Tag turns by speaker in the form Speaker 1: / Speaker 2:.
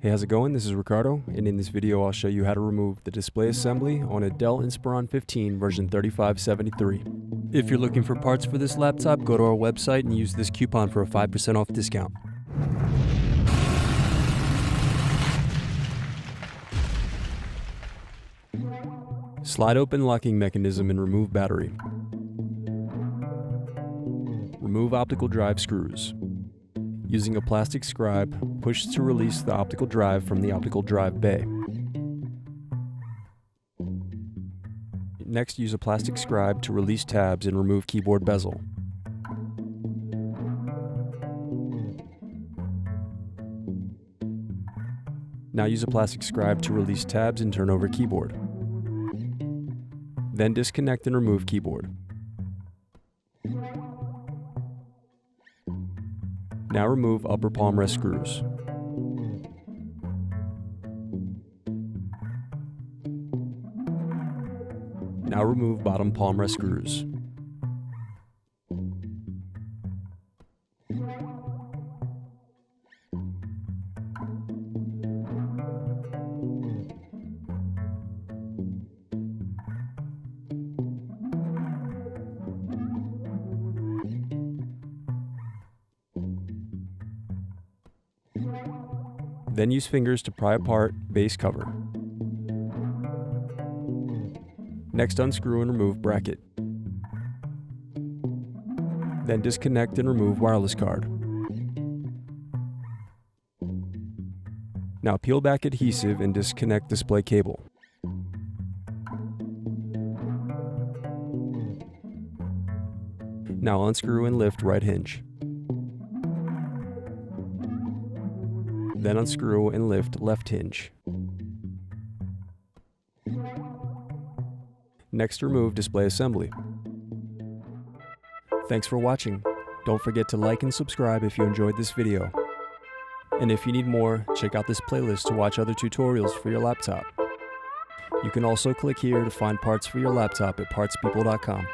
Speaker 1: Hey, how's it going? This is Ricardo, and in this video I'll show you how to remove the display assembly on a Dell Inspiron 15 version 3573. If you're looking for parts for this laptop, go to our website and use this coupon for a 5% off discount. Slide open locking mechanism and remove battery. Remove optical drive screws. Using a plastic scribe, push to release the optical drive from the optical drive bay. Next, use a plastic scribe to release tabs and remove keyboard bezel. Now use a plastic scribe to release tabs and turn over keyboard. Then disconnect and remove keyboard. Now remove upper palmrest screws. Now remove bottom palmrest screws. Then use fingers to pry apart base cover. Next, unscrew and remove bracket. Then disconnect and remove wireless card. Now peel back adhesive and disconnect display cable. Now unscrew and lift right hinge. Then unscrew and lift left hinge. Next, remove display assembly. Thanks for watching. Don't forget to like and subscribe if you enjoyed this video. And if you need more, check out this playlist to watch other tutorials for your laptop. You can also click here to find parts for your laptop at partspeople.com.